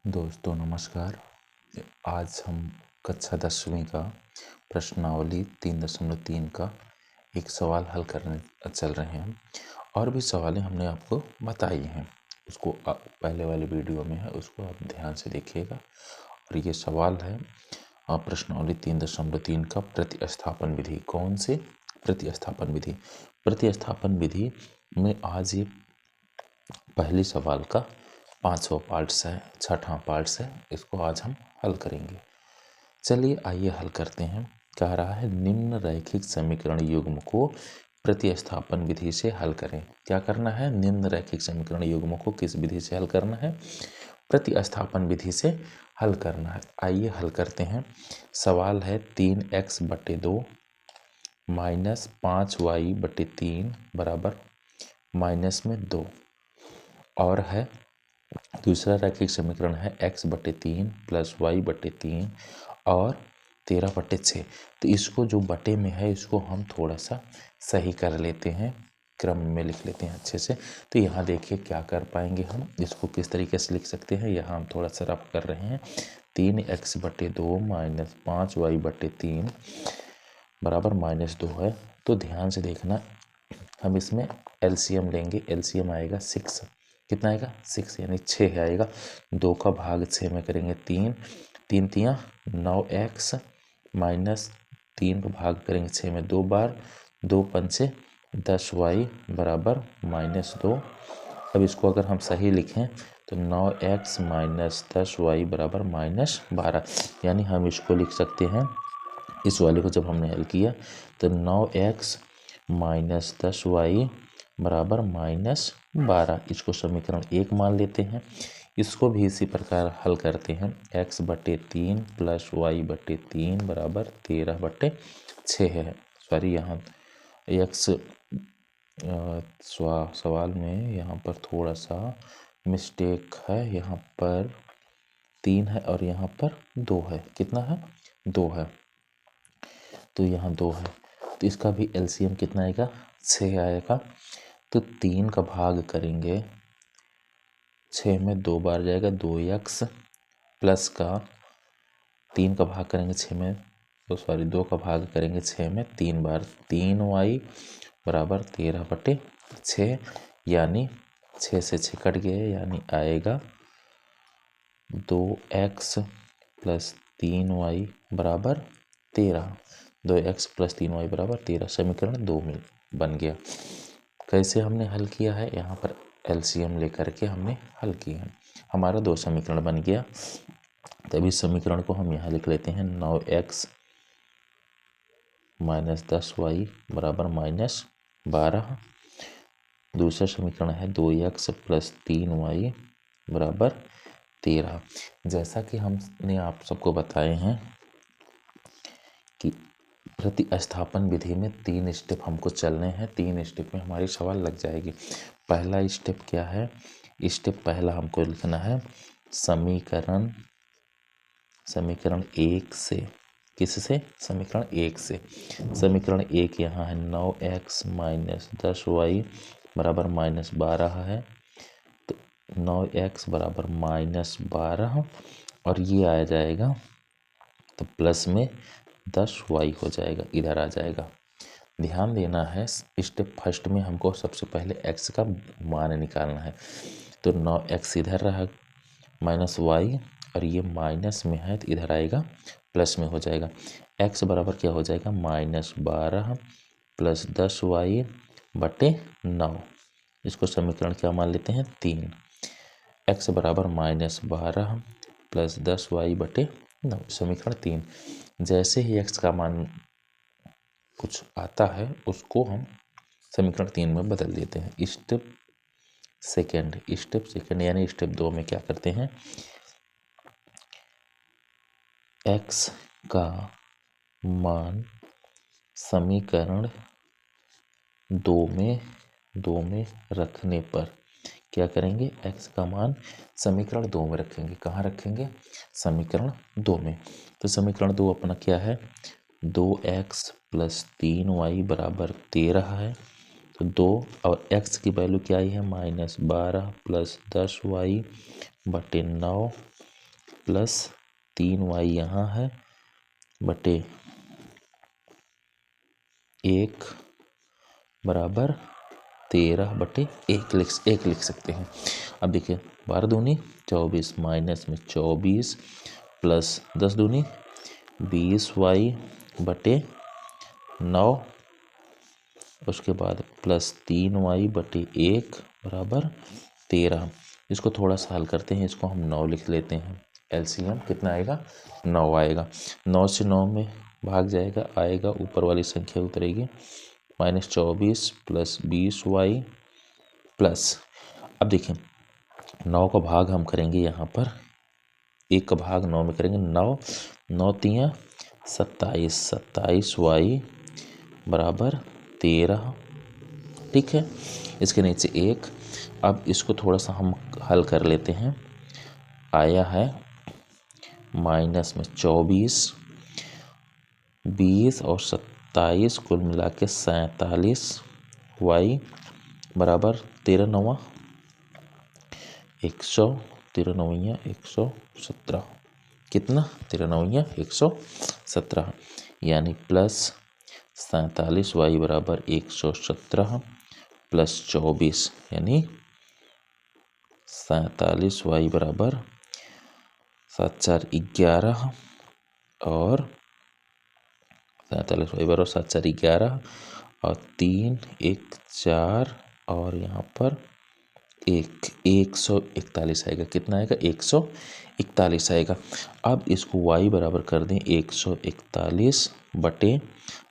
दोस्तों नमस्कार। आज हम कक्षा 10वीं का प्रश्नावली 3.3 का एक सवाल हल करने चल रहे हैं और भी सवालें हमने आपको बताई हैं। उसको पहले वाली वीडियो में है, उसको आप ध्यान से देखिएगा। और ये सवाल है प्रश्नावली 3.3 का प्रतिस्थापन विधि। कौन से प्रतिस्थापन विधि? प्रतिस्थापन विधि में आज ये पहली सवाल का 5वां पार्ट्स है, 6वां पार्ट्स है। इसको आज हम हल करेंगे। चलिए आइए हल करते हैं। कह रहा है निम्न रैखिक समीकरण युग्म को प्रतिस्थापन विधि से हल करें। क्या करना है? निम्न रैखिक समीकरण युग्म को किस विधि से हल करना है? प्रतिस्थापन विधि से हल करना है। आइए हल करते हैं। सवाल है 3x/2 माइनस 5y/3 बराबर माइनस में 2 और है दूसरा रैखिक समीकरण है x/3 प्लस y/3 और 13/6। तो इसको जो बटे में है इसको हम थोड़ा सा सही कर लेते हैं, क्रम में लिख लेते हैं अच्छे से। तो यहाँ देखिए क्या कर पाएंगे हम, इसको किस तरीके से लिख सकते हैं। यहाँ हम थोड़ा सा रफ कर रहे हैं। 3x/2 माइनस 5y/3 बराबर -2 है। तो ध्यान से देखना, हम इसमें एलसीएम लेंगे। एलसीएम आएगा 6। कितना आएगा? 6 यानी 6 आएगा। 2 का भाग 6 में करेंगे 3, 3 तियाँ 9x माइनस 3 का भाग करेंगे 6 में 2 बार, 2 पंचे 10y बराबर -2। अब इसको अगर हम सही लिखें तो 9x माइनस 10y बराबर -12, यानी हम इसको लिख सकते हैं। इस वाले को जब हमने हल किया तो 9x माइनस 10y बराबर -12। इसको समीकरण 1 मान लेते हैं। इसको भी इसी प्रकार हल करते हैं। x/3 प्लस y/3 बराबर 13/6 है। सॉरी, यहाँ x सवाल में यहाँ पर थोड़ा सा मिस्टेक है। यहाँ पर 3 है और यहाँ पर 2 है। कितना है? 2 है। तो यहाँ 2 है, तो इसका भी एलसीएम कितना आएगा? 6 आएगा। तो 3 का भाग करेंगे 6 में 2 बार जाएगा 2x प्लस का 3 का भाग करेंगे 6 में, तो सॉरी 2 का भाग करेंगे 6 में 3 बार, 3y बराबर 13/6, यानी 6 से 6 कट गए, यानी आएगा 2x प्लस 3y बराबर 13। 2x प्लस 3y बराबर 13 समीकरण 2 में बन गया। कैसे हमने हल किया है? यहाँ पर एलसीएम लेकर के हमने हल किया है। हमारा 2 समीकरण बन गया। तभी समीकरण को हम यहाँ लिख लेते हैं। 9x माइनस 10y बराबर -12। दूसरा समीकरण है 2x प्लस 3y बराबर 13। जैसा कि हमने आप सबको बताए हैं कि प्रतिस्थापन विधि में 3 स्टेप हमको चलने हैं। 3 स्टेप में हमारी सवाल लग जाएगी। पहला स्टेप क्या है? स्टेप पहला हमको लिखना है समीकरण 1 से। किससे? समीकरण 1 से। समीकरण 1 यहाँ है 9x माइनस 10y बराबर -12 है। तो 9x बराबर -12 और ये आ जाएगा तो प्लस में 10y हो जाएगा, इधर आ जाएगा। ध्यान देना है, स्टेप फर्स्ट में हमको सबसे पहले x का मान निकालना है। तो 9x इधर रहा -y और ये माइनस में है तो इधर आएगा प्लस में हो जाएगा। x बराबर क्या हो जाएगा? -12 प्लस 10y/9। इसको समीकरण क्या मान लेते हैं? 3। x बराबर -12 प्लस 10y/9 समीकरण 3। जैसे ही x का मान कुछ आता है उसको हम समीकरण 3 में बदल देते हैं। स्टेप सेकेंड यानी स्टेप 2 में क्या करते हैं? x का मान समीकरण 2 में रखने पर क्या करेंगे? x का मान समीकरण 2 में रखेंगे। कहाँ रखेंगे? समीकरण 2 में। तो समीकरण 2 अपना क्या है? 2x प्लस 3y बराबर 13 है। तो 2 और x की वैल्यू क्या आई है? -12 प्लस 10y/9 प्लस 3y यहाँ है बटे 1 बराबर 13/1 लिख सकते हैं। अब देखिए 12 दूनी 24 माइनस में 24 प्लस 10 दूनी 20y बटे 9, उसके बाद प्लस 3y बटे 1 बराबर 13। इसको थोड़ा सा हल करते हैं, इसको हम 9 लिख लेते हैं। एलसीएम कितना आएगा? 9 आएगा। 9 से 9 में भाग जाएगा, आएगा ऊपर वाली संख्या उतरेगी -24 प्लस 20y प्लस, अब देखिए 9 का भाग हम करेंगे यहाँ पर, 1 का भाग 9 में करेंगे, 9 तियाँ 27, 27y बराबर 13। ठीक है, इसके नीचे 1। अब इसको थोड़ा सा हम हल कर लेते हैं। आया है माइनस में 24, 20 और 27 कुल मिला के 47y बराबर 13 9 100, 13 9 117, कितना? 13 9 117, यानी प्लस 47y बराबर 117 प्लस 24, यानी 47y बराबर 7 4 11 और 47y बराबर 7 4 11 और 3 1 4 और यहाँ पर 141 आएगा। कितना आएगा? 141 आएगा। अब इसको y बराबर कर दें 141 बटे,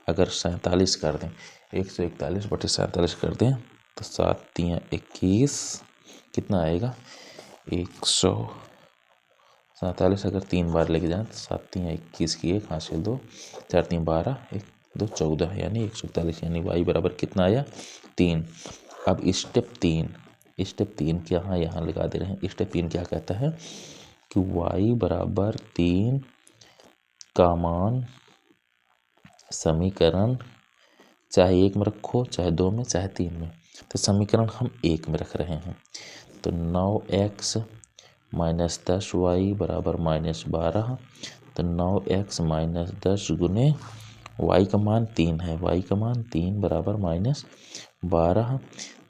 अगर 47 कर दें, 141 बटे 47 कर दें तो 7 3 21, कितना आएगा? 147 अगर 3 बार लेके जाएं तो 7 3 21 की 1 हासिल 2, 4 3 12, 1 2 14, यानी 141, यानी y बराबर कितना आया? 3। अब स्टेप 3 यहाँ लगा दे रहे हैं। स्टेप 3 क्या कहता है कि y बराबर 3 का मान समीकरण चाहे 1 में रखो, चाहे 2 में, चाहे 3 में, तो समीकरण हम 1 में रख रहे हैं। तो 9x माइनस 10y बराबर -12, तो 9x माइनस 10 गुने y का मान 3 है, y का मान 3 बराबर -12,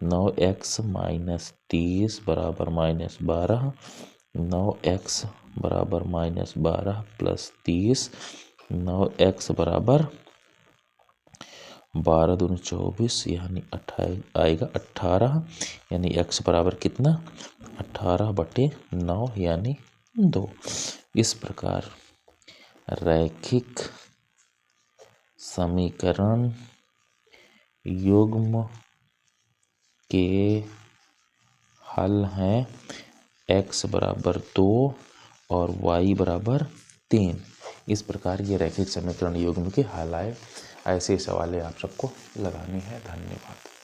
9x माइनस 30 बराबर -12, 9x बराबर -12 प्लस 30, 9x बराबर 12 दूनी 24, यानी 28 आएगा 18, यानी x बराबर कितना? 18/9 यानी 2। इस प्रकार रैखिक समीकरण युग्म के हल हैं x बराबर 2 और y बराबर 3। इस प्रकार ये रैखिक समीकरण युग्म के हल आए। ऐसे सवाल आप सबको लगानी है। धन्यवाद।